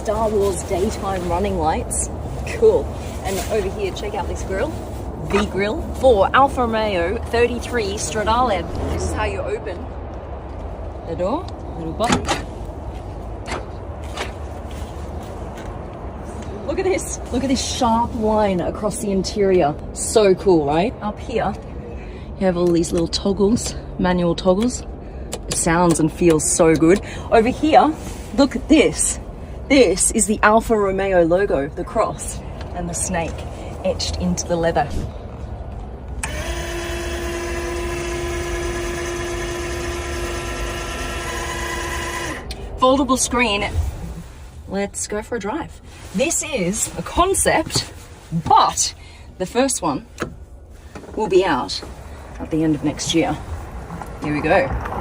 Star Wars daytime running lights. Cool. And over here, check out this grill. The grill for Alfa Romeo 33 Stradale. This is how you open the door. Little button. Look at this. Look at this sharp line across the interior. So cool, right? Up here, you have all these little toggles, manual toggles. It sounds and feels so good. Over here, look at this. This is the Alfa Romeo logo, the cross and the snake etched into the leather. Foldable screen. Let's go for a drive. This is a concept, but the first one will be out at the end of next year. Here we go.